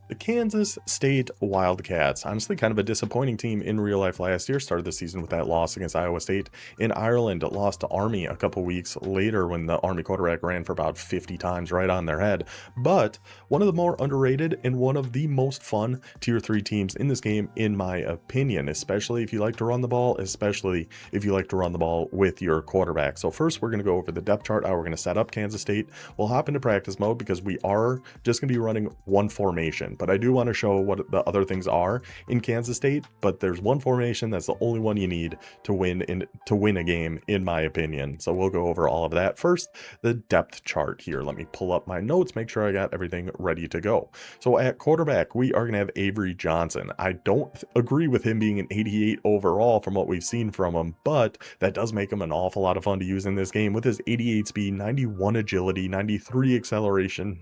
The Kansas State Wildcats, honestly kind of a disappointing team in real life last year, started the season with that loss against Iowa State in Ireland, lost to Army a couple weeks later when the Army quarterback ran for about 50 times right on their head. But one of the more underrated and one of the most fun tier 3 teams in this game, in my opinion, especially if you like to run the ball, especially if you like to run the ball with your quarterback. So first we're going to go over the depth chart, how we're going to set up Kansas State. We'll hop into practice mode because we are just going to be running one formation. But I do want to show what the other things are in Kansas State, but there's one formation that's the only one you need to win a game, in my opinion. So we'll go over all of that. First, the depth chart here. Let me pull up my notes, make sure I got everything ready to go. So at quarterback, we are going to have Avery Johnson. I don't agree with him being an 88 overall from what we've seen from him, but that does make him an awful lot of fun to use in this game with his 88 speed, 91 agility, 93 acceleration,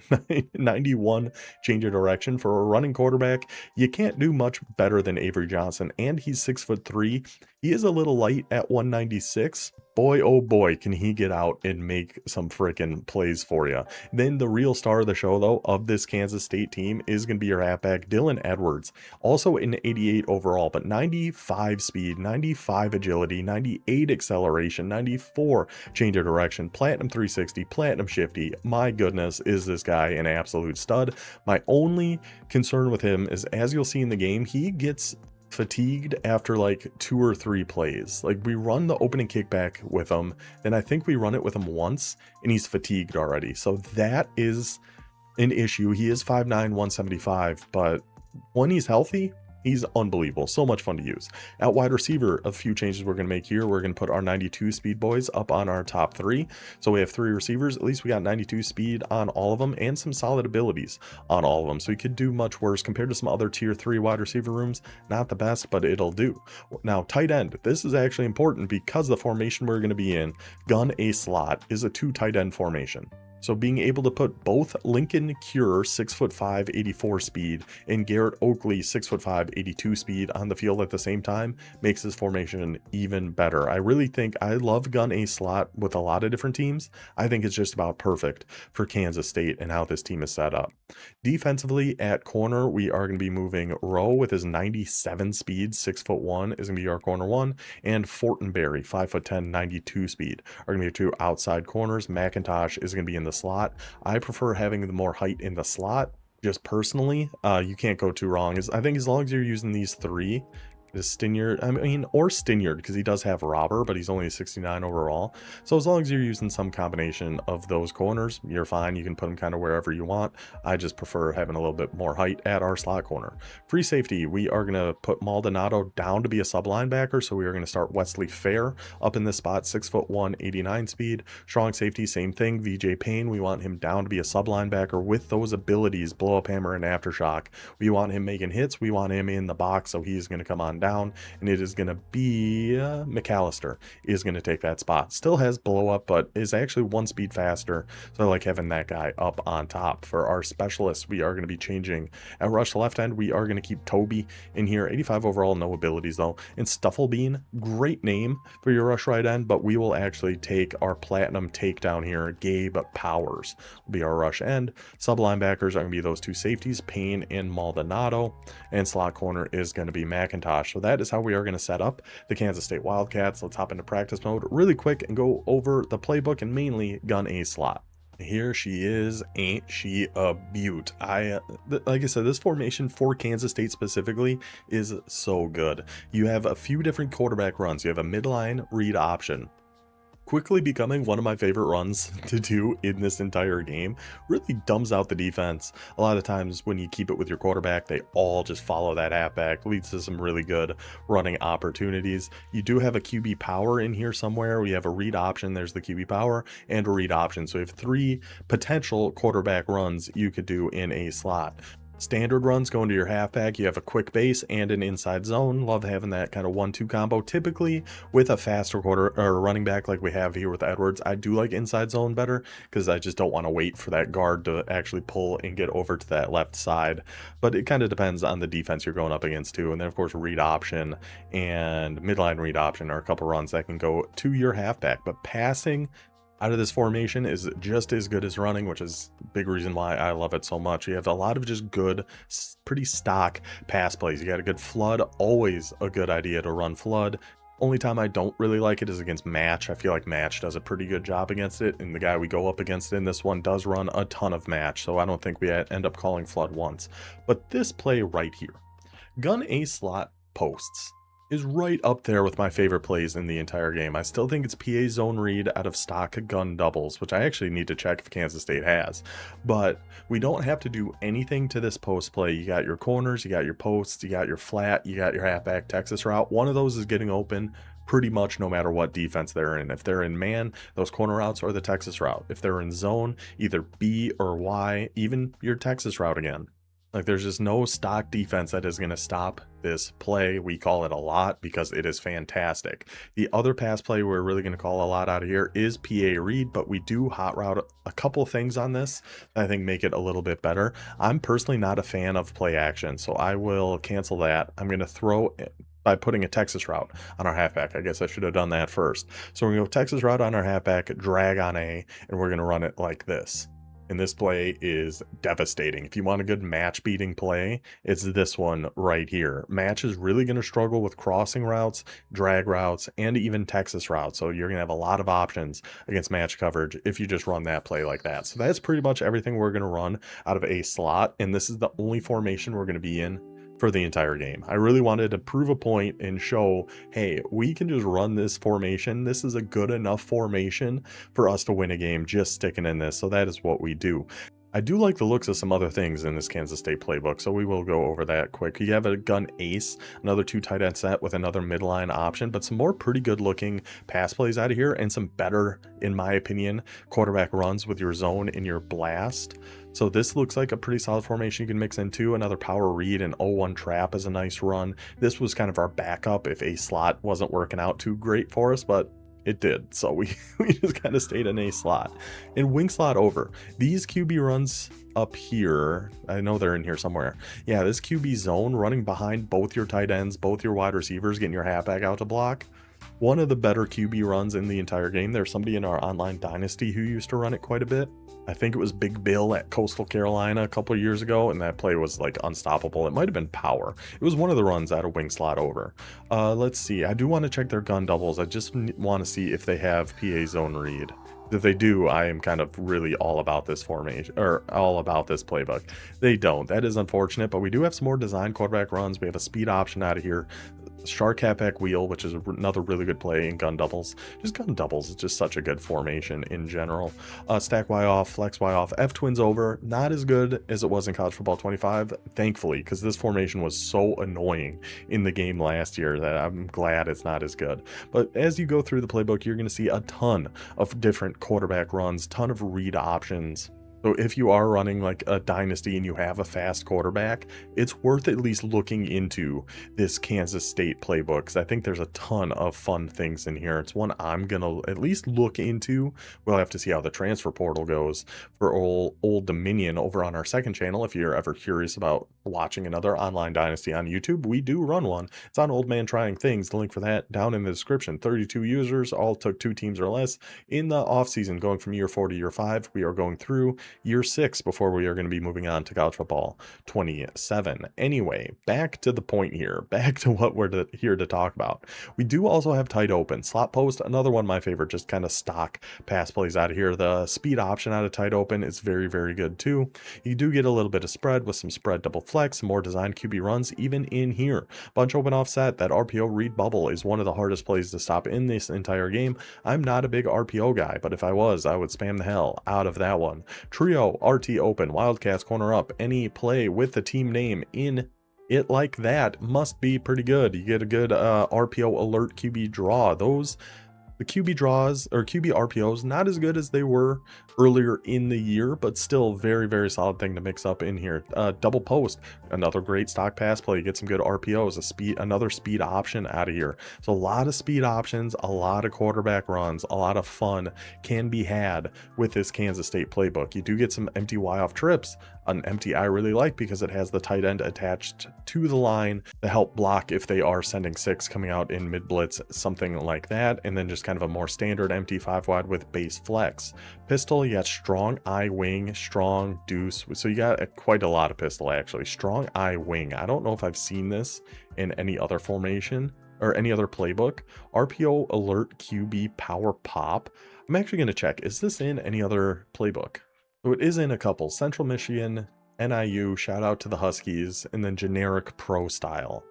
91 change of direction. For a running quarterback, you can't do much better than Avery Johnson, and he's 6'3". He is a little light at 196. Boy, oh boy, can he get out and make some freaking plays for you. Then the real star of the show, though, of this Kansas State team is going to be your halfback, Dylan Edwards. Also an 88 overall, but 95 speed, 95 agility, 98 acceleration, 94 change of direction, platinum 360, platinum shifty. My goodness, is this guy an absolute stud. My only concern with him is, as you'll see in the game, he gets fatigued after like 2 or 3 plays. Like, we run the opening kickback with him, then I think we run it with him once and he's fatigued already. So that is an issue. He is 5'9", 175, but when he's healthy, he's unbelievable. So much fun to use. At wide receiver, a few changes we're going to make here. We're going to put our 92 speed boys up on our top 3. So we have 3 receivers. At least we got 92 speed on all of them and some solid abilities on all of them. So we could do much worse compared to some other tier 3 wide receiver rooms. Not the best, but it'll do. Now, tight end. This is actually important because the formation we're going to be in, gun a slot, is a 2 tight end formation. So being able to put both Lincoln Cure, 6'5", 84 speed, and Garrett Oakley, 6'5", 82 speed on the field at the same time makes this formation even better. I really think I love gun a slot with a lot of different teams. I think it's just about perfect for Kansas State and how this team is set up. Defensively, at corner, we are going to be moving Rowe with his 97 speed, 6'1", is going to be our corner 1, and Fortenberry, 5'10", 92 speed, are going to be your 2 outside corners. McIntosh is going to be in the slot. I prefer having the more height in the slot, just personally. You can't go too wrong. I think as long as you're using these 3, is Stinyard, or Stinyard, because he does have Robber, but he's only a 69 overall. So as long as you're using some combination of those corners, you're fine. You can put them kind of wherever you want. I just prefer having a little bit more height at our slot corner. Free safety, we are going to put Maldonado down to be a sub linebacker. So we are going to start Wesley Fair up in this spot, 6'1", 89 speed. Strong safety, same thing. VJ Payne, we want him down to be a sub linebacker with those abilities, blow up hammer and aftershock. We want him making hits. We want him in the box, so he's going to come on down, and it is going to be McAllister is going to take that spot. Still has blow up, but is actually 1 speed faster, so I like having that guy up on top. For our specialists, we are going to be changing at rush left end. We are going to keep Toby in here, 85 overall, no abilities though. And Stufflebean, great name for your rush right end, but we will actually take our platinum takedown here. Gabe Powers will be our rush end. Sub linebackers are going to be those 2 safeties, Payne and Maldonado, and slot corner is going to be McIntosh. So that is how we are going to set up the Kansas State Wildcats. Let's hop into practice mode really quick and go over the playbook and mainly gun a slot. Here she is. Ain't she a beaut? Like I said, this formation for Kansas State specifically is so good. You have a few different quarterback runs. You have a midline read option, quickly becoming one of my favorite runs to do in this entire game. Really dumbs out the defense. A lot of times when you keep it with your quarterback, they all just follow that halfback. Leads to some really good running opportunities. You do have a QB power in here somewhere. We have a read option. There's the QB power and a read option. So you have 3 potential quarterback runs you could do in a slot. Standard runs going to your halfback. You have a quick base and an inside zone. Love having that kind of 1-2 combo. Typically with a faster quarter or running back like we have here with Edwards, I do like inside zone better because I just don't want to wait for that guard to actually pull and get over to that left side. But it kind of depends on the defense you're going up against too. And then of course read option and midline read option are a couple runs that can go to your halfback. But passing out of this formation is just as good as running, which is a big reason why I love it so much. You have a lot of just good, pretty stock pass plays. You got a good flood, always a good idea to run flood. Only time I don't really like it is against match. I feel like match does a pretty good job against it, and the guy we go up against in this one does run a ton of match, so I don't think we end up calling flood once. But this play right here, gun A slot posts, is right up there with my favorite plays in the entire game. I still think it's PA zone read out of stock gun doubles, which I actually need to check if Kansas State has. But we don't have to do anything to this post play. You got your corners, you got your posts, you got your flat, you got your halfback Texas route. One of those is getting open pretty much no matter what defense they're in. If they're in man, those corner routes are the Texas route. If they're in zone, either B or Y, even your Texas route again. Like, there's just no stock defense that is going to stop this play. We call it a lot because it is fantastic. The other pass play we're really going to call a lot out of here is PA read, but we do hot route a couple things on this that I think make it a little bit better. I'm personally not a fan of play action, so I will cancel that. I'm going to throw it by putting a Texas route on our halfback. I guess I should have done that first. So we're going to go Texas route on our halfback, drag on A, and we're going to run it like this. And this play is devastating. If you want a good match beating play, it's this one right here. Match is really going to struggle with crossing routes, drag routes, and even Texas routes. So you're going to have a lot of options against match coverage if you just run that play like that. So that's pretty much everything we're going to run out of a slot. And this is the only formation we're going to be in for the entire game. I really wanted to prove a point and show, hey, we can just run this formation. This is a good enough formation for us to win a game just sticking in this. So that is what we do. I do like the looks of some other things in this Kansas State playbook, so we will go over that quick. You have a gun ace, another 2 tight end set with another midline option, but some more pretty good looking pass plays out of here and some better, in my opinion, quarterback runs with your zone and your blast. So this looks like a pretty solid formation you can mix into. Another power read and 0-1 trap is a nice run. This was kind of our backup if a slot wasn't working out too great for us, but it did. So we just kind of stayed in a slot. And wing slot over. These QB runs up here, I know they're in here somewhere. Yeah, this QB zone running behind both your tight ends, both your wide receivers, getting your halfback out to block. One of the better QB runs in the entire game. There's somebody in our online dynasty who used to run it quite a bit. I think it was Big Bill at Coastal Carolina a couple of years ago, and that play was like unstoppable. It might have been power. It was one of the runs out of wing slot over. Let's see. I do want to check their gun doubles. I just want to see if they have PA zone read. If they do, I am kind of really all about this formation, or all about this playbook. They don't. That is unfortunate, but we do have some more design quarterback runs. We have a speed option out of here. Shark halfback wheel, which is another really good play in gun doubles. Just gun doubles is just such a good formation in general. Stack Y off, flex Y off, F twins over. Not as good as it was in College Football 25, thankfully, because this formation was so annoying in the game last year that I'm glad it's not as good. But as you go through the playbook, you're going to see a ton of different quarterback runs, ton of read options. So if you are running like a dynasty and you have a fast quarterback, it's worth at least looking into this Kansas State playbook, because I think there's a ton of fun things in here. It's one I'm going to at least look into. We'll have to see how the transfer portal goes for Old Dominion over on our second channel. If you're ever curious about watching another online dynasty on YouTube, we do run one. It's on Old Man Trying Things. The link for that down in the description. 32 users, all took 2 teams or less in the offseason, going from year 4 to year 5. We are going through year 6 before we are going to be moving on to College Football 27. Anyway, back to the point here, back to what we're here to talk about. We do also have tight open. Slot post, another one of my favorite, just kind of stock pass plays out of here. The speed option out of tight open is very, very good too. You do get a little bit of spread with some spread double flex, some more designed QB runs even in here. Bunch open offset, that RPO read bubble is one of the hardest plays to stop in this entire game. I'm not a big RPO guy, but if I was, I would spam the hell out of that one. Trio, RT open, Wildcats corner up, any play with the team name in it like that must be pretty good. You get a good RPO alert QB draw. The QB draws or QB RPOs, not as good as they were earlier in the year, but still very, very solid thing to mix up in here. Double post, another great stock pass play. You get some good RPOs, another speed option out of here. So a lot of speed options, a lot of quarterback runs, a lot of fun can be had with this Kansas State playbook. You do get some empty Y off trips. an empty I really like because it has the tight end attached to the line to help block if they are sending 6 coming out in mid blitz, something like that. And then just kind of a more standard empty 5 wide with base flex. Pistol, you got strong I wing, strong deuce. So you got quite a lot of pistol actually. Strong I wing. I don't know if I've seen this in any other formation or any other playbook. RPO alert QB power pop. I'm actually going to check. Is this in any other playbook? So it is in a couple. Central Michigan, NIU, shout out to the Huskies, and then generic pro style.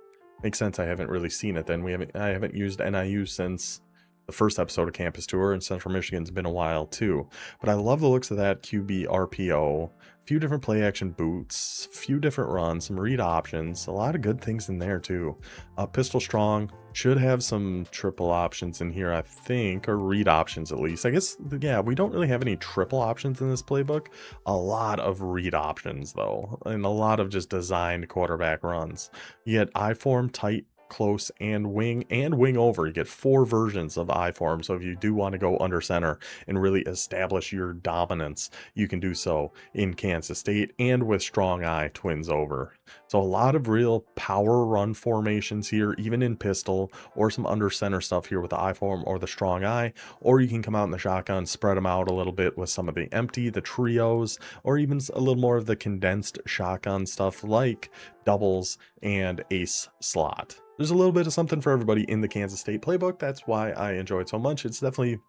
Makes sense. I haven't really seen it then. I haven't used NIU since the first episode of Campus Tour, and Central Michigan's been a while too. But I love the looks of that QB RPO. A few different play action boots, a few different runs, some read options, a lot of good things in there too. Pistol strong, should have some triple options in here, I think, or read options at least. I guess, yeah, we don't really have any triple options in this playbook. A lot of read options though, and a lot of just designed quarterback runs. You get I form, tight, close, and wing over. You get 4 versions of I form. So if you do want to go under center and really establish your dominance, you can do so in Kansas State and with strong I twins over. So a lot of real power run formations here, even in pistol, or some under center stuff here with the I form or the strong I, or you can come out in the shotgun, spread them out a little bit with some of the empty, the trios, or even a little more of the condensed shotgun stuff like doubles and ace slot. There's a little bit of something for everybody in the Kansas State playbook. That's why I enjoy it so much. It's definitely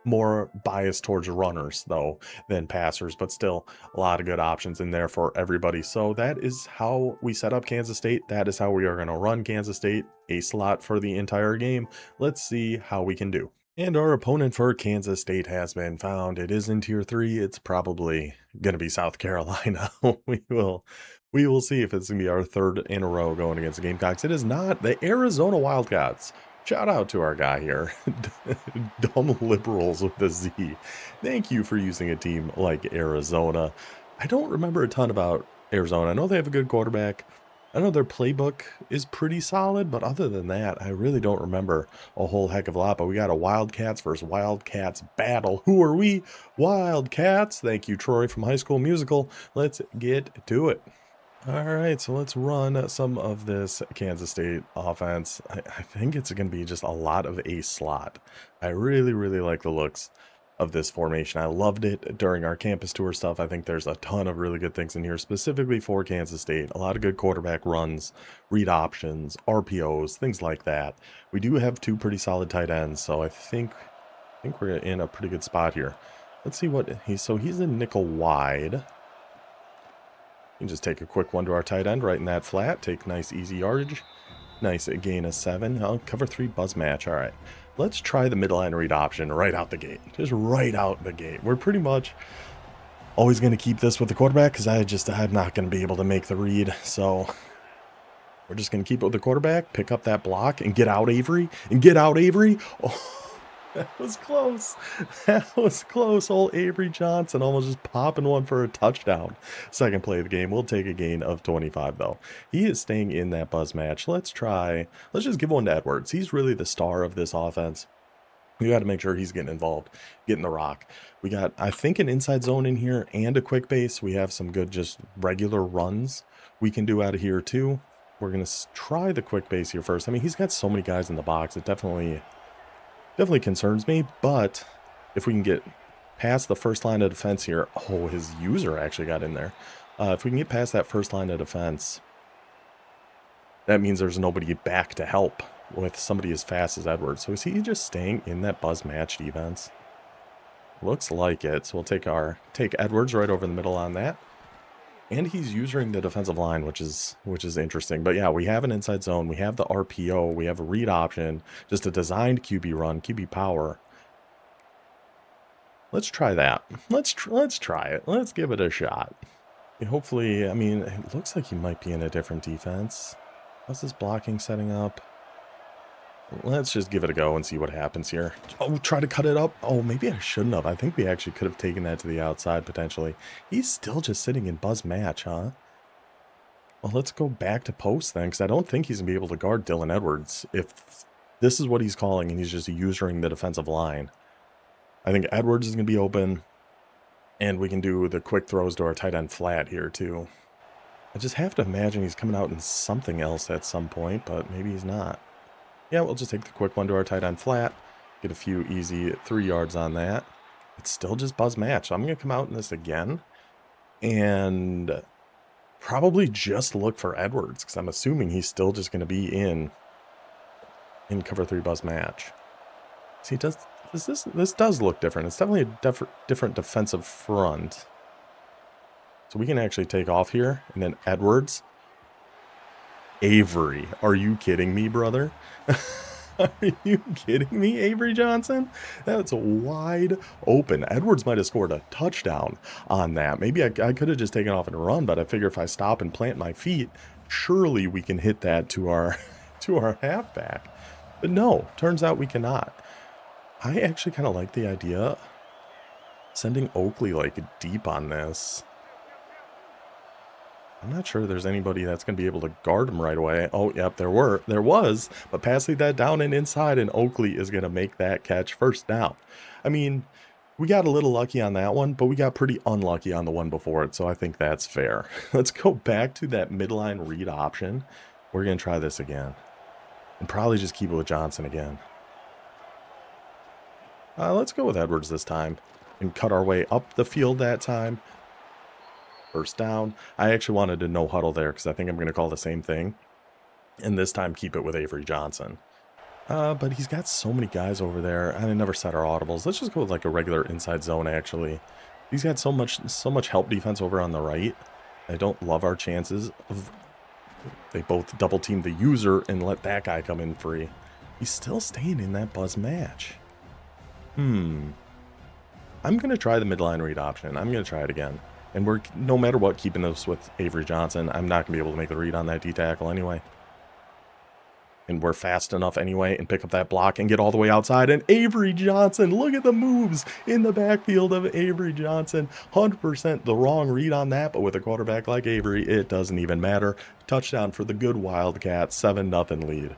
more biased towards runners though than passers, but still a lot of good options in there for everybody. So that is how we set up Kansas State. That is how we are going to run Kansas State, a slot for the entire game. Let's see how we can do. And our opponent for Kansas State has been found. It is in tier 3. It's probably going to be South Carolina. We will see if it's going to be our 3rd in a row going against the Gamecocks. It is not the Arizona Wildcats. Shout out to our guy here. Dumb liberals with the Z. Thank you for using a team like Arizona. I don't remember a ton about Arizona. I know they have a good quarterback. I know their playbook is pretty solid, but other than that, I really don't remember a whole heck of a lot. But we got a Wildcats versus Wildcats battle. Who are we? Wildcats. Thank you, Troy from High School Musical. Let's get to it. All right, so let's run some of this Kansas State offense. I think it's going to be just a lot of ace slot. I really, really like the looks of this formation. I loved it during our campus tour stuff. I think there's a ton of really good things in here specifically for Kansas State. A lot of good quarterback runs, read options, RPOs, things like that. We do have 2 pretty solid tight ends, so I think we're in a pretty good spot here. Let's see what he's in nickel wide. You can just take a quick one to our tight end right in that flat. Take nice easy yardage. Nice gain of 7. I'll cover 3 buzz match. All right. Let's try the middle line read option right out the gate. Just right out the gate. We're pretty much always going to keep this with the quarterback because I'm not going to be able to make the read. So we're just going to keep it with the quarterback, pick up that block, and get out Avery. Oh. That was close. That was close. Old Avery Johnson almost just popping one for a touchdown. Second play of the game. We'll take a gain of 25, though. He is staying in that buzz match. Let's just give one to Edwards. He's really the star of this offense. We got to make sure he's getting involved, getting the rock. We got, I think, an inside zone in here and a quick base. We have some good just regular runs we can do out of here, too. We're going to try the quick base here first. I mean, he's got so many guys in the box. It definitely concerns me, but if we can get past the first line of defense here. Oh, his user actually got in there. If we can get past that first line of defense, that means there's nobody back to help with somebody as fast as Edwards. So is he just staying in that buzz match defense? Looks like it. So we'll take Edwards right over the middle on that. And he's using the defensive line, which is interesting. But yeah, we have an inside zone. We have the RPO. We have a read option. Just a designed QB run, QB power. Let's try that. Let's try it. Let's give it a shot. Hopefully, I mean, it looks like he might be in a different defense. How's this blocking setting up? Let's just give it a go and see what happens here. Oh, try to cut it up. Oh, maybe I shouldn't have. I think we actually could have taken that to the outside potentially. He's still just sitting in buzz match, huh? Well, let's go back to post then, because I don't think he's going to be able to guard Dylan Edwards if this is what he's calling and he's just using the defensive line. I think Edwards is going to be open. And we can do the quick throws to our tight end flat here too. I just have to imagine he's coming out in something else at some point, but maybe he's not. Yeah, we'll just take the quick one to our tight end flat. Get a few easy 3 yards on that. It's still just buzz match. So I'm going to come out in this again. And probably just look for Edwards, because I'm assuming he's still just going to be in cover 3 buzz match. See, this does look different. It's definitely a different defensive front. So we can actually take off here, and then Edwards. Avery, are you kidding me, brother? Are you kidding me, Avery Johnson? That's wide open. Edwards might have scored a touchdown on that. Maybe I could have just taken off and run, but I figure if I stop and plant my feet, surely we can hit that to our halfback. But no, turns out we cannot. I actually kind of like the idea sending Oakley like deep on this. I'm not sure there's anybody that's going to be able to guard him right away. Oh, yep, there was, but passing that down and inside, and Oakley is going to make that catch first down. I mean, we got a little lucky on that one, but we got pretty unlucky on the one before it, so I think that's fair. Let's go back to that midline read option. We're going to try this again, and probably just keep it with Johnson again. Let's go with Edwards this time, and cut our way up the field that time. First down. I actually wanted to no huddle there because I think I'm going to call the same thing. And this time keep it with Avery Johnson. But he's got so many guys over there. I never set our audibles. Let's just go with like a regular inside zone actually. He's got so much help defense over on the right. I don't love our chances of they both double team the user and let that guy come in free. He's still staying in that buzz match. I'm going to try the midline read option. I'm going to try it again. And we're, no matter what, keeping this with Avery Johnson. I'm not going to be able to make the read on that D-tackle anyway. And we're fast enough anyway and pick up that block and get all the way outside. And Avery Johnson, look at the moves in the backfield of Avery Johnson. 100% the wrong read on that, but with a quarterback like Avery, it doesn't even matter. Touchdown for the good Wildcats, 7-0 lead.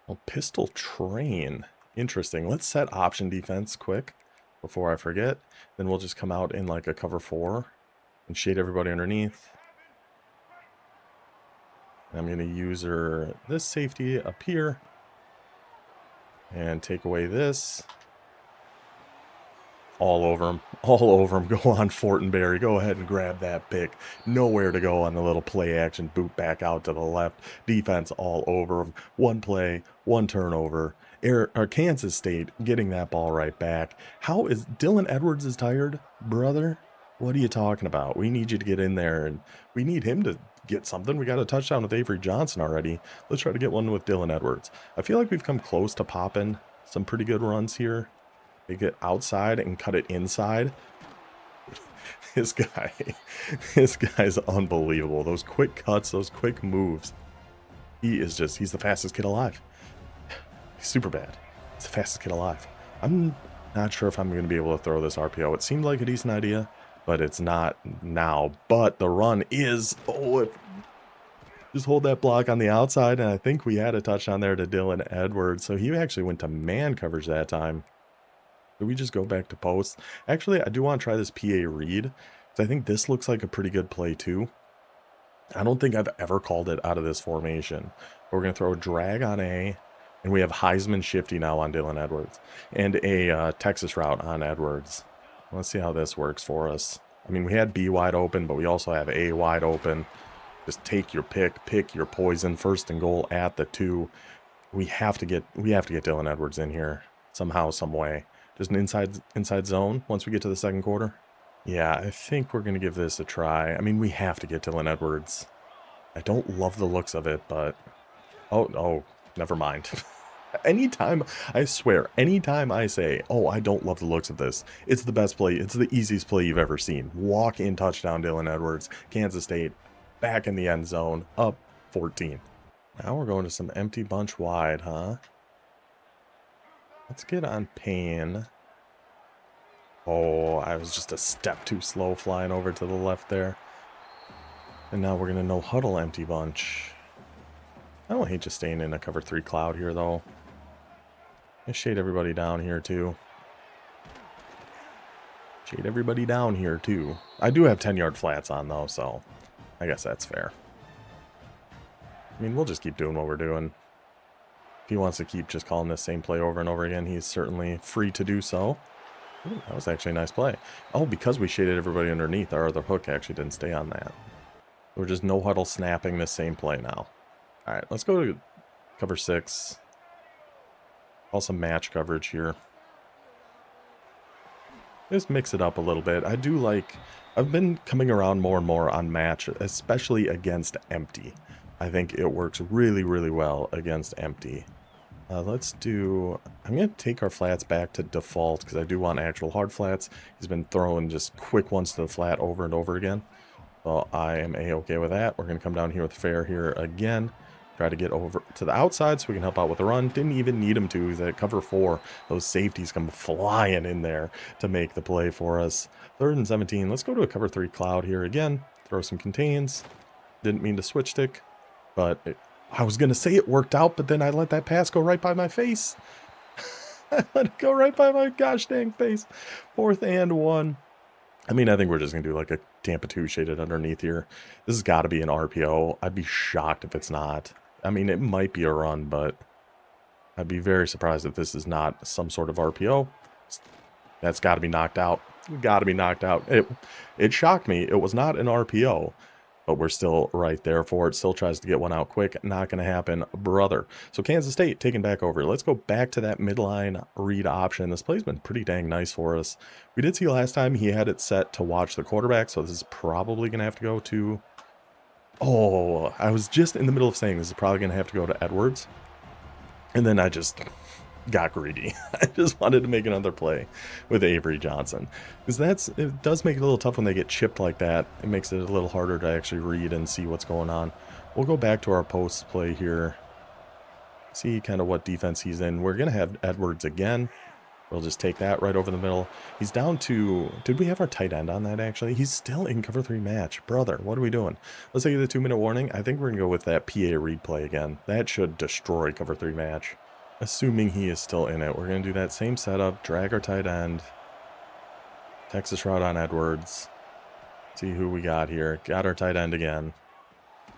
Well, pistol train. Interesting. Let's set option defense quick before I forget. Then we'll just come out in like a cover 4. And shade everybody underneath. I'm going to use this safety up here. And take away this. All over him. All over him. Go on, Fortenberry. Go ahead and grab that pick. Nowhere to go on the little play action. Boot back out to the left. Defense all over him. One play, one turnover. Kansas State getting that ball right back. How is Dylan Edwards is tired, brother? What are you talking about? We need you to get in there, and we need him to get something. We got a touchdown with Avery Johnson already. Let's try to get one with Dylan Edwards. I feel like we've come close to popping some pretty good runs here. They get outside and cut it inside. This guy's unbelievable. Those quick cuts, those quick moves. He's the fastest kid alive. He's super bad. He's the fastest kid alive. I'm not sure if I'm going to be able to throw this RPO. It seemed like a decent idea, but it's not now. But the run is, just hold that block on the outside, and I think we had a touchdown there to Dylan Edwards. So he actually went to man coverage that time. Did we just go back to post? Actually, I do want to try this PA read, because I think this looks like a pretty good play too. I don't think I've ever called it out of this formation. We're going to throw a drag on A, and we have Heisman shifty now on Dylan Edwards, and a Texas route on Edwards. Let's see how this works for us. I mean, we had B wide open, but we also have A wide open. Just take your pick your poison. First and goal at the 2. We have to get Dylan Edwards in here somehow, some way. Just an inside zone once we get to the second quarter. Yeah, I think we're gonna give this a try. I mean, we have to get Dylan Edwards. I don't love the looks of it, but oh, never mind. I swear, anytime I say, oh, I don't love the looks of this, it's the best play. It's the easiest play you've ever seen. Walk-in touchdown, Dylan Edwards. Kansas State back in the end zone, up 14. Now we're going to some empty bunch wide, huh? Let's get on Payne. Oh, I was just a step too slow flying over to the left there. And now we're going to no huddle empty bunch. I don't hate just staying in a cover 3 cloud here, though. I shade everybody down here, too. Shade everybody down here, too. I do have 10-yard flats on, though, so I guess that's fair. I mean, we'll just keep doing what we're doing. If he wants to keep just calling this same play over and over again, he's certainly free to do so. Ooh, that was actually a nice play. Oh, because we shaded everybody underneath, our other hook actually didn't stay on that. We're just no-huddle snapping the same play now. All right, let's go to cover 6. Call some match coverage here. Just mix it up a little bit. I do like... I've been coming around more and more on match, especially against empty. I think it works really, really well against empty. Let's do... I'm going to take our flats back to default because I do want actual hard flats. He's been throwing just quick ones to the flat over and over again. So I am A-okay with that. We're going to come down here with fair here again. Try to get over to the outside so we can help out with the run. Didn't even need him to. He's at cover 4. Those safeties come flying in there to make the play for us. 3rd and 17. Let's go to a cover 3 cloud here again. Throw some contains. Didn't mean to switch stick, but I was going to say it worked out, but then I let that pass go right by my face. I let it go right by my gosh dang face. 4th and 1. I mean, I think we're just going to do like a Tampa 2 shaded underneath here. This has got to be an RPO. I'd be shocked if it's not. I mean, it might be a run, but I'd be very surprised if this is not some sort of RPO. That's got to be knocked out. Got to be knocked out. It shocked me. It was not an RPO, but we're still right there for it. Still tries to get one out quick. Not going to happen, brother. So Kansas State taking back over. Let's go back to that midline read option. This play's been pretty dang nice for us. We did see last time he had it set to watch the quarterback, so this is probably going to have to go to... Oh, I was just in the middle of saying this is probably going to have to go to Edwards. And then I just got greedy. I just wanted to make another play with Avery Johnson. Because it does make it a little tough when they get chipped like that. It makes it a little harder to actually read and see what's going on. We'll go back to our post play here. See kind of what defense he's in. We're going to have Edwards again. We'll just take that right over the middle. He's down to... Did we have our tight end on that, actually? He's still in cover 3 match. Brother, what are we doing? Let's take the 2-minute warning. I think we're going to go with that PA read play again. That should destroy cover 3 match. Assuming he is still in it. We're going to do that same setup. Drag our tight end. Texas route on Edwards. See who we got here. Got our tight end again.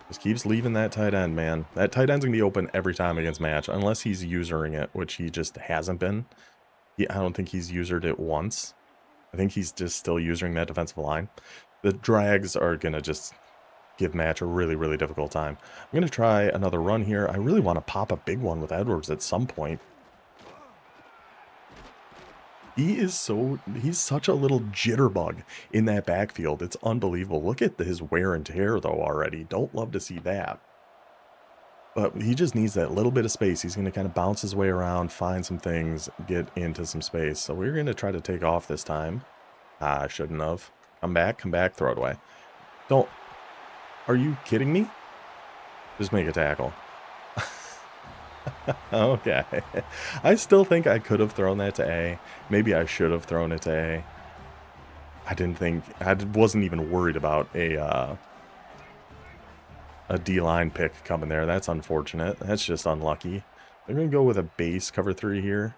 Just keeps leaving that tight end, man. That tight end's going to be open every time against match. Unless he's usering it, which he just hasn't been. I don't think he's usered it once. I think he's just still using that defensive line. The drags are going to just give match a really, really difficult time. I'm going to try another run here. I really want to pop a big one with Edwards at some point. He's such a little jitterbug in that backfield. It's unbelievable. Look at his wear and tear, though, already. Don't love to see that. But he just needs that little bit of space. He's going to kind of bounce his way around, find some things, get into some space. So we're going to try to take off this time. I shouldn't have. Come back, throw it away. Don't. Are you kidding me? Just make a tackle. Okay. I still think I could have thrown that to A. Maybe I should have thrown it to A. I wasn't even worried about a D-line pick coming there. That's unfortunate. That's just unlucky. They're going to go with a base cover 3 here.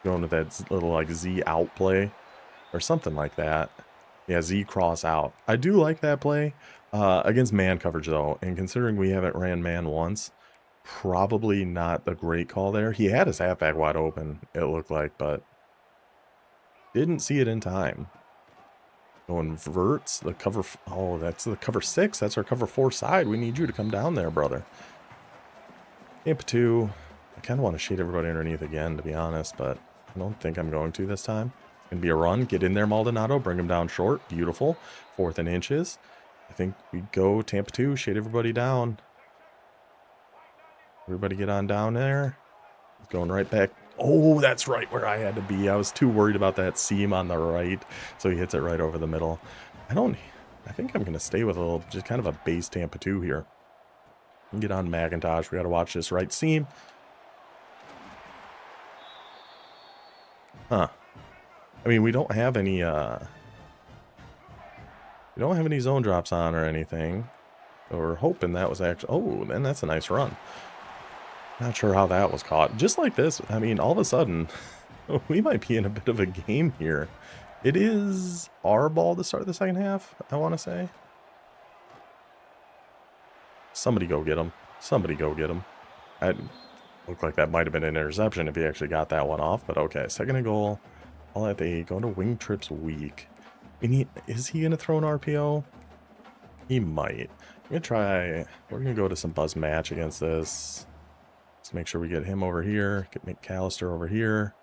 Going with that little like Z out play or something like that. Yeah, Z cross out. I do like that play against man coverage though. And considering we haven't ran man once, probably not a great call there. He had his halfback wide open, it looked like, but didn't see it in time. Going verts, the cover... Oh, that's the cover 6. That's our cover 4 side. We need you to come down there, brother. Tampa 2. I kind of want to shade everybody underneath again, to be honest, but I don't think I'm going to this time. It's going to be a run. Get in there, Maldonado. Bring him down short. Beautiful. 4th and inches. I think we go Tampa 2. Shade everybody down. Everybody get on down there. He's going right back. Oh, that's right where I had to be. I was too worried about that seam on the right. So he hits it right over the middle. I think I'm going to stay with a little, just kind of a base Tampa 2 here. Get on McIntosh. We got to watch this right seam. Huh. I mean, we don't have any zone drops on or anything. So we're hoping that was actually... Oh, man, that's a nice run. Not sure how that was caught. Just like this, I mean, all of a sudden, we might be in a bit of a game here. It is our ball to start the second half, I want to say. Somebody go get him. Somebody go get him. It looked like that might have been an interception if he actually got that one off, but okay. Second and goal. All at the 8. Going to wing trips weak. I mean, is he going to throw an RPO? He might. We're going to go to some buzz match against this. Let's make sure we get him over here. Get McAllister over here.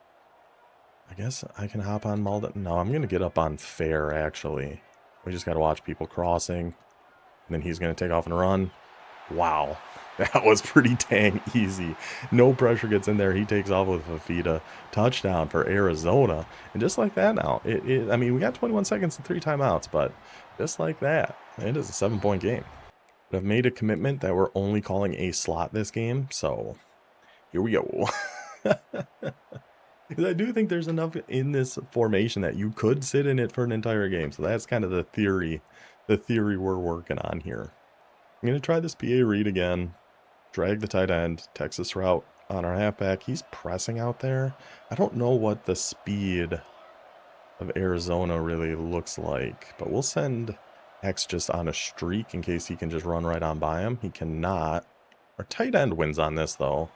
I guess I can hop on Malden. No, I'm going to get up on fair, actually. We just got to watch people crossing. And then he's going to take off and run. Wow. That was pretty dang easy. No pressure gets in there. He takes off with Fafita. Touchdown for Arizona. And just like that now. I mean, we got 21 seconds and 3 timeouts, but just like that, it is a 7-point game. But I've made a commitment that we're only calling a slot this game, so here we go. Because I do think there's enough in this formation that you could sit in it for an entire game. So that's kind of the theory we're working on here. I'm going to try this PA read again. Drag the tight end. Texas route on our halfback. He's pressing out there. I don't know what the speed of Arizona really looks like. But we'll send X just on a streak in case he can just run right on by him. He cannot. Our tight end wins on this, though.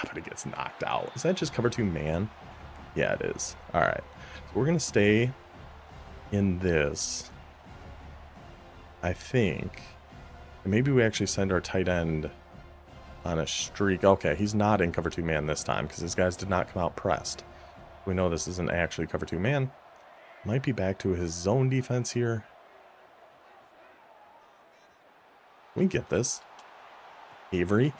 But it gets knocked out. Is that just cover 2 man? Yeah, it is. All right. So we're going to stay in this, I think. And maybe we actually send our tight end on a streak. Okay, he's not in cover 2 man this time because his guys did not come out pressed. We know this isn't actually cover 2 man. Might be back to his zone defense here. We get this. Avery.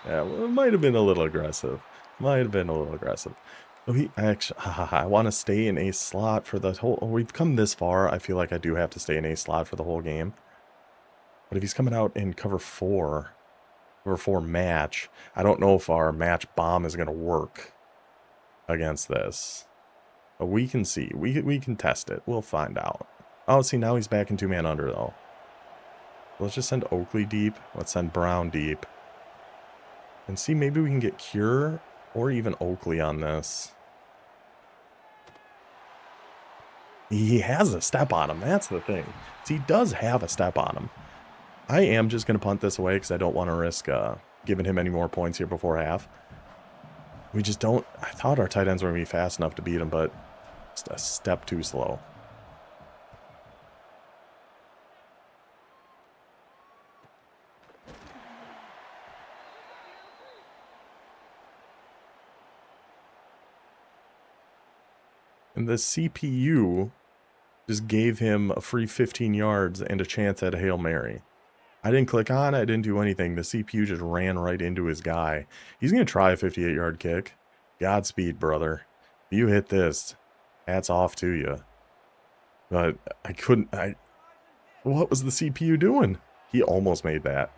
Yeah, well, it might have been a little aggressive. Oh, he actually, I want to stay in a slot for the whole. Oh, we've come this far. I feel like I do have to stay in a slot for the whole game. But if he's coming out in cover 4 match, I don't know if our match bomb is going to work against this. But we can see. We can test it. We'll find out. Oh, see, now he's back in 2-man under, though. Let's just send Oakley deep. Let's send Brown deep. And see, maybe we can get Cure or even Oakley on this. He has a step on him. That's the thing. See, he does have a step on him. I am just going to punt this away because I don't want to risk giving him any more points here before half. We just don't. I thought our tight ends were going to be fast enough to beat him, but just a step too slow. And the CPU just gave him a free 15 yards and a chance at a Hail Mary. I didn't click on it. I didn't do anything. The CPU just ran right into his guy. He's going to try a 58-yard kick. Godspeed, brother. If you hit this, hats off to you. But I couldn't. What was the CPU doing? He almost made that.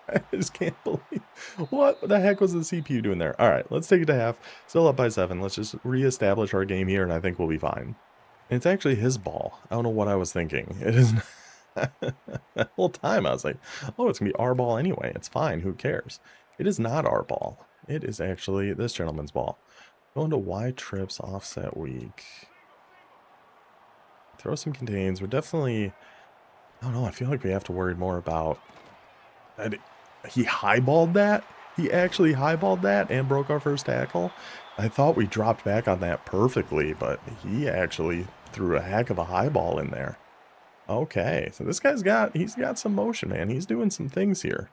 I just can't believe. What the heck was the CPU doing there? All right, let's take it to half. Still up by 7. Let's just reestablish our game here, and I think we'll be fine. And it's actually his ball. I don't know what I was thinking. It is not. The whole time I was like, oh, it's gonna be our ball anyway. It's fine. Who cares? It is not our ball. It is actually this gentleman's ball. Going to Y trips offset week. Throw some contains. We're definitely. I don't know. I feel like we have to worry more about. He highballed that. He actually highballed that and broke our first tackle. I thought we dropped back on that perfectly, but he actually threw a heck of a highball in there. Okay, so this guy's he's got some motion, man. He's doing some things here.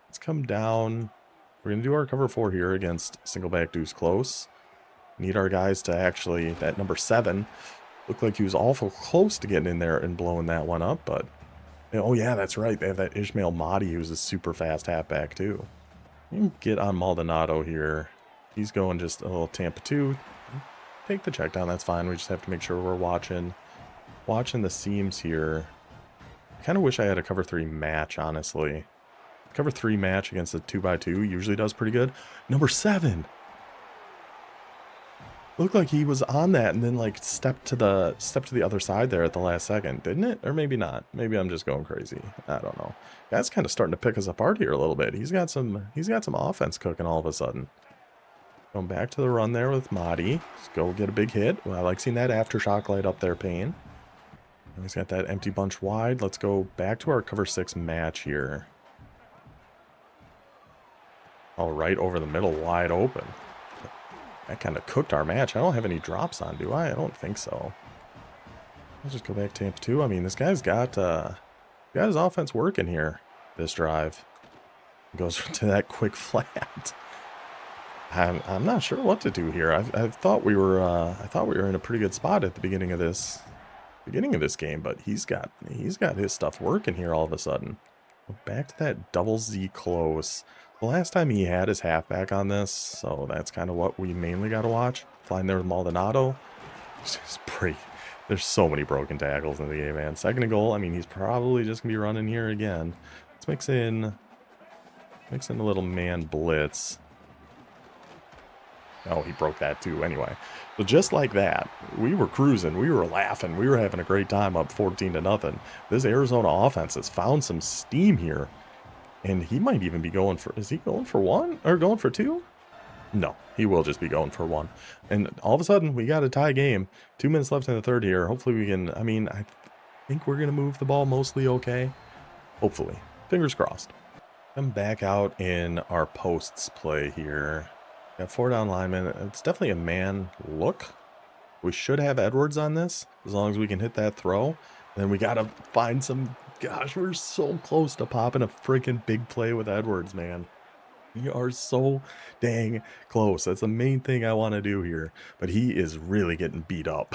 Let's come down. We're going to do our cover 4 here against single back deuce close. Need our guys to actually, that number 7, looked like he was awful close to getting in there and blowing that one up, but, oh yeah, that's right. They have that Ishmael Mahdi who's a super fast halfback too. You can get on Maldonado here. He's going just a little Tampa 2. Take the check down, that's fine. We just have to make sure we're watching the seams here. I kind of wish I had a cover 3 match, honestly. Cover 3 match against a 2x2 usually does pretty good. Number 7. Looked like he was on that and then like stepped to the other side there at the last second, didn't it? Or maybe not. Maybe I'm just going crazy. I don't know. That's kind of starting to pick us apart here a little bit. He's got some offense cooking all of a sudden. Going back to the run there with Mahdi. Let's go get a big hit. Well, I like seeing that aftershock light up there, Payne. And he's got that empty bunch wide. Let's go back to our cover 6 match here. All right, over the middle, wide open. That kind of cooked our match. I don't have any drops on, do I? I don't think so. I'll just go back to Tampa 2. I mean, this guy's got his offense working here. This drive goes to that quick flat. I'm not sure what to do here. I thought we were in a pretty good spot at the beginning of this game, but he's got his stuff working here all of a sudden. Back to that double Z close. The last time he had his halfback on this, so that's kind of what we mainly got to watch. Flying there with Maldonado. There's so many broken tackles in the game, man. Second and goal. I mean, he's probably just gonna be running here again. Let's mix in a little man blitz. Oh, he broke that too anyway. So just like that, we were cruising, we were laughing, we were having a great time up 14-0. This Arizona offense has found some steam here. And he might even be going for, is he going for 1 or going for 2? No, he will just be going for 1. And all of a sudden, we got a tie game. 2 minutes left in the third here. Hopefully we can, I mean, I think we're going to move the ball mostly okay. Hopefully. Fingers crossed. I'm back out in our posts play here. Got 4 down linemen. It's definitely a man look. We should have Edwards on this, as long as we can hit that throw. And then we got to find some... Gosh, we're so close to popping a freaking big play with Edwards, man. We are so dang close. That's the main thing I want to do here. But he is really getting beat up.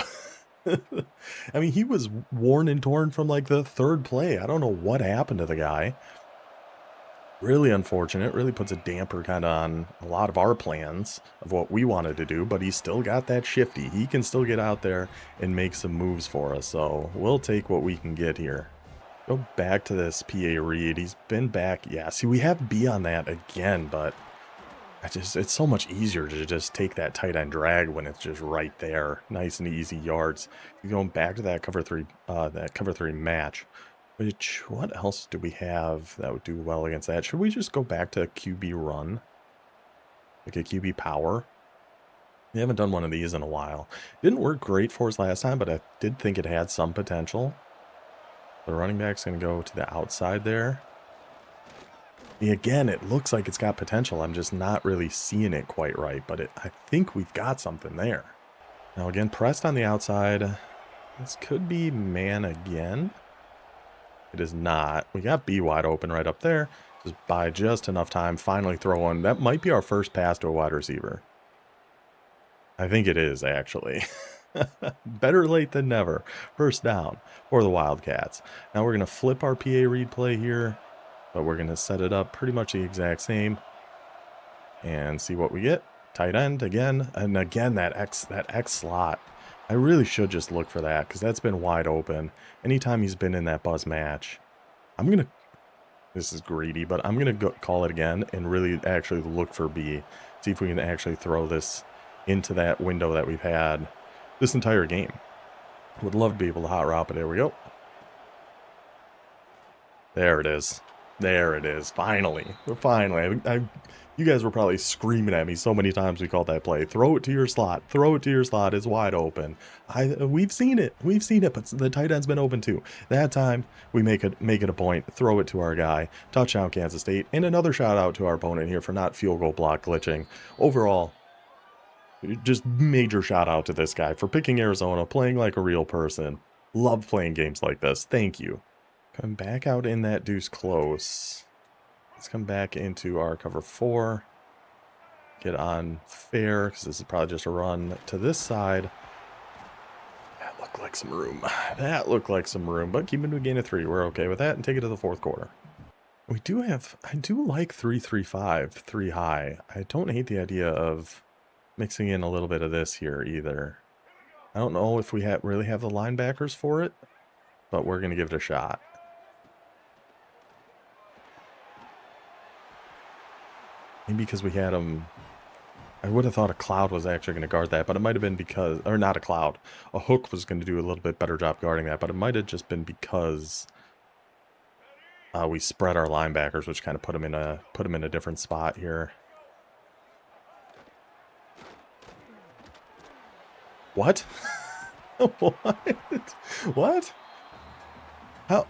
I mean, he was worn and torn from like the 3rd play. I don't know what happened to the guy. Really unfortunate. Really puts a damper kind of on a lot of our plans of what we wanted to do. But he's still got that shifty. He can still get out there and make some moves for us. So we'll take what we can get here. Go back to this PA read. He's been back. Yeah, see, we have B on that again, but it's so much easier to just take that tight end drag when it's just right there. Nice and easy yards. You're going back to that cover 3 match. Which, what else do we have that would do well against that? Should we just go back to a QB run? Like a QB power? We haven't done one of these in a while. Didn't work great for us last time, but I did think it had some potential. The running back's going to go to the outside there. Again, it looks like it's got potential. I'm just not really seeing it quite right, but I think we've got something there. Now again, pressed on the outside. This could be man again. It is not. We got B wide open right up there. Just by just enough time, finally throw one. That might be our first pass to a wide receiver. I think it is, actually. Better late than never. First down for the Wildcats. Now we're going to flip our PA read play here, but we're going to set it up pretty much the exact same and see what we get. Tight end again, and again that X slot. I really should just look for that because that's been wide open. Anytime he's been in that buzz match, I'm going to, this is greedy, but I'm going to call it again and really actually look for B. See if we can actually throw this into that window that we've had this entire game. Would love to be able to hot route, but there we go. There it is. There it is. Finally. Finally. You guys were probably screaming at me so many times we called that play. Throw it to your slot. Throw it to your slot. It's wide open. We've seen it. We've seen it, but the tight end's been open too. That time, we make it a point. Throw it to our guy. Touchdown, Kansas State. And another shout out to our opponent here for not field goal block glitching. Overall, just major shout out to this guy for picking Arizona, playing like a real person. Love playing games like this. Thank you. Come back out in that deuce close. Let's come back into our cover 4. Get on fair, because this is probably just a run to this side. That looked like some room. That looked like some room, but keep it to a gain of 3. We're okay with that, and take it to the 4th quarter. We do have, I do like 3-3-5, 3 high. I don't hate the idea of mixing in a little bit of this here either. I don't know if we really have the linebackers for it, but we're going to give it a shot. Maybe because we had them... I would have thought a cloud was actually going to guard that, but it might have been because... Or not a cloud. A hook was going to do a little bit better job guarding that, but it might have just been because we spread our linebackers, which kind of put them in a different spot here. What? What? What? How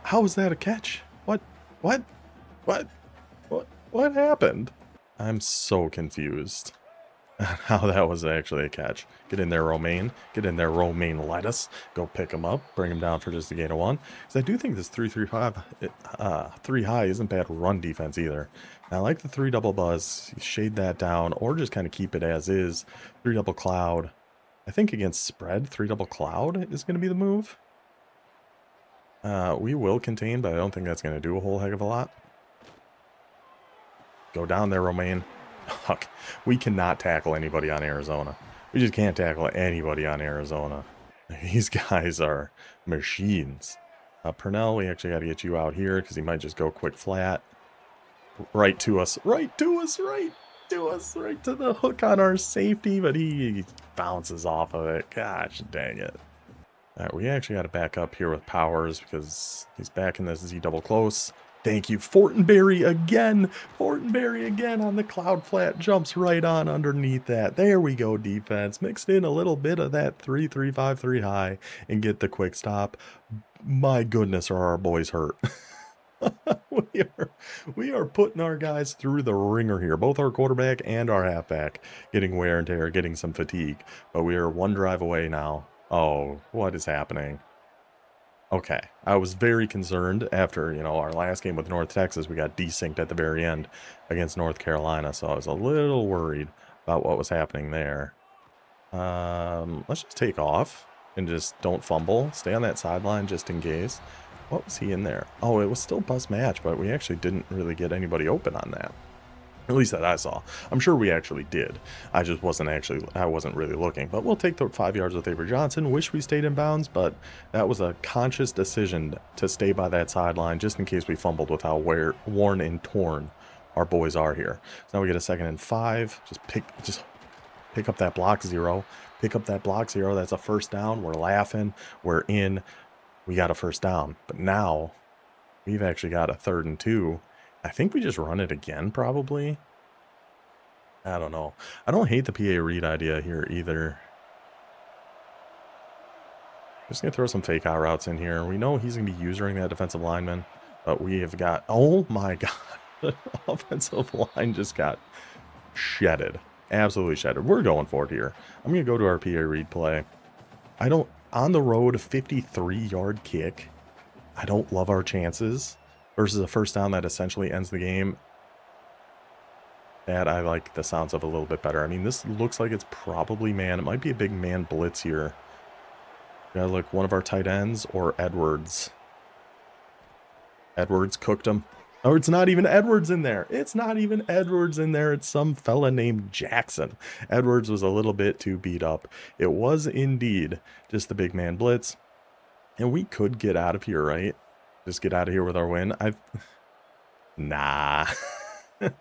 how is that a catch? What? What? What? What happened? I'm so confused how that was actually a catch. Get in there, Romaine. Get in there, Romaine lettuce. Go pick him up. Bring him down for just a gain of 1. Because I do think this 3-3-5, 3 high isn't bad run defense either. Now, I like the 3 double buzz. Shade that down or just kind of keep it as is. 3 double cloud. I think against spread, 3 double cloud is going to be the move. We will contain, but I don't think that's going to do a whole heck of a lot. Go down there, Romaine. Fuck. We cannot tackle anybody on Arizona. We just can't tackle anybody on Arizona. These guys are machines. Purnell, we actually got to get you out here because he might just go quick flat. Right to us. Right to us. Right to us. Right to the hook on our safety, but he bounces off of it. Gosh dang it. All right, we actually got to back up here with Powers because he's back in this Z double close. Thank you. Fortenberry again. Fortenberry again on the cloud flat. Jumps right on underneath that. There we go, defense. Mixed in a little bit of that 3-3-5-3 high and get the quick stop. My goodness, are our boys hurt. we are putting our guys through the ringer here. Both our quarterback and our halfback getting wear and tear, getting some fatigue. But we are 1 drive away now. Oh, what is happening? Okay, I was very concerned after, our last game with North Texas. We got desynced at the very end against North Carolina, so I was a little worried about what was happening there. Let's just take off and just don't fumble. Stay on that sideline just in case. What was he in there? Oh, it was still bus match, but we actually didn't really get anybody open on that. At least that I saw. I'm sure we actually did. I wasn't really looking. But we'll take the 5 yards with Avery Johnson. Wish we stayed in bounds, but that was a conscious decision to stay by that sideline just in case we fumbled with how worn and torn our boys are here. So now we get a 2nd and 5. Just pick up that block 0. Pick up that block 0. That's a first down. We're laughing. We're in. We got a first down. But now we've actually got a 3rd and 2. I think we just run it again, probably. I don't know. I don't hate the PA read idea here either. Just going to throw some fake out routes in here. We know he's going to be using that defensive lineman, but we have got... Oh, my God. The offensive line just got shedded. Absolutely shedded. We're going for it here. I'm going to go to our PA read play. On the road, 53-yard kick. I don't love our chances. Versus a first down that essentially ends the game. That I like the sounds of a little bit better. I mean, this looks like it's probably man. It might be a big man blitz here. Gotta look, one of our tight ends or Edwards. Edwards cooked him. Oh, it's not even Edwards in there. It's not even Edwards in there. It's some fella named Jackson. Edwards was a little bit too beat up. It was indeed just the big man blitz. And we could get out of here, right? Just get out of here with our win. Nah.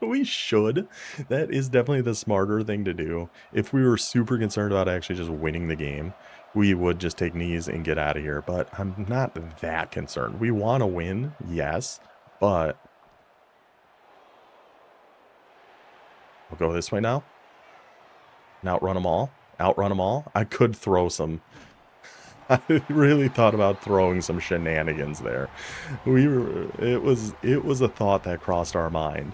We should. That is definitely the smarter thing to do. If we were super concerned about actually just winning the game, we would just take knees and get out of here. But I'm not that concerned. We want to win, yes, but we'll go this way now. And outrun them all. Outrun them all. I could throw some... I really thought about throwing some shenanigans there. It was a thought that crossed our mind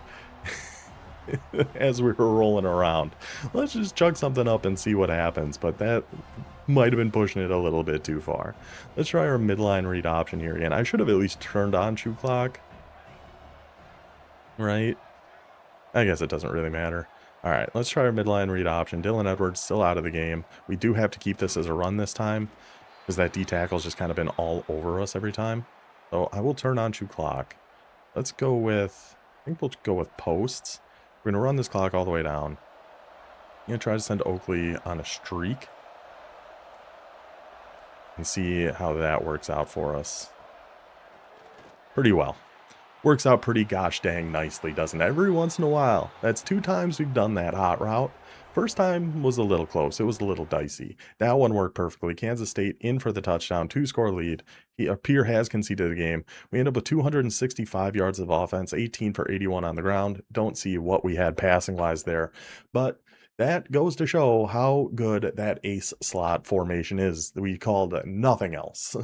as we were rolling around. Let's just chuck something up and see what happens, but that might have been pushing it a little bit too far. Let's try our midline read option here again. I should have at least turned on shoe clock. Right? I guess it doesn't really matter. All right, let's try our midline read option. Dylan Edwards still out of the game. We do have to keep this as a run this time, because that D tackle's just kind of been all over us every time. So I will turn on shoe clock. Let's go with, I think we'll go with posts. We're going to run this clock all the way down. I'm going to try to send Oakley on a streak. And see how that works out for us. Pretty well. Works out pretty gosh dang nicely, doesn't it? Every once in a while. That's 2 times we've done that hot route. First time was a little close. It was a little dicey. That one worked perfectly. Kansas State in for the touchdown, 2-score lead. Pierre has conceded the game. We end up with 265 yards of offense, 18 for 81 on the ground. Don't see what we had passing-wise there. But That goes to show how good that ace slot formation is. We called nothing else.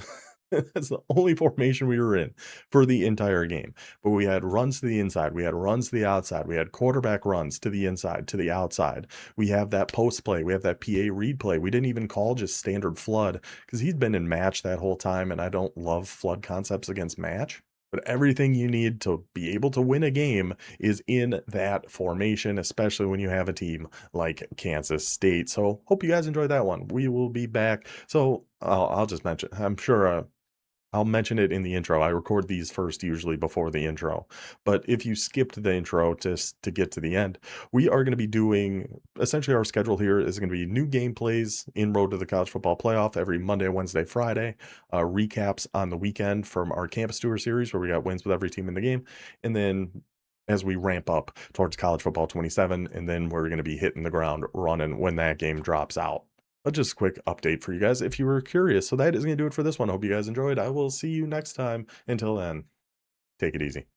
That's the only formation we were in for the entire game. But we had runs to the inside, we had runs to the outside, we had quarterback runs to the inside, to the outside. We have that post play, we have that PA read play. We didn't even call just standard flood because he's been in match that whole time, and I don't love flood concepts against match. But everything you need to be able to win a game is in that formation, especially when you have a team like Kansas State. So hope you guys enjoyed that one. We will be back. So I'll just mention, I'm sure I'll mention it in the intro. I record these first usually before the intro. But if you skipped the intro just to get to the end, we are going to be doing essentially our schedule here is going to be new gameplays in Road to the College Football Playoff every Monday, Wednesday, Friday, recaps on the weekend from our campus tour series where we got wins with every team in the game. And then as we ramp up towards College Football 27, and then we're going to be hitting the ground running when that game drops out. But just a quick update for you guys if you were curious. So that is going to do it for this one. Hope you guys enjoyed. I will see you next time. Until then, take it easy.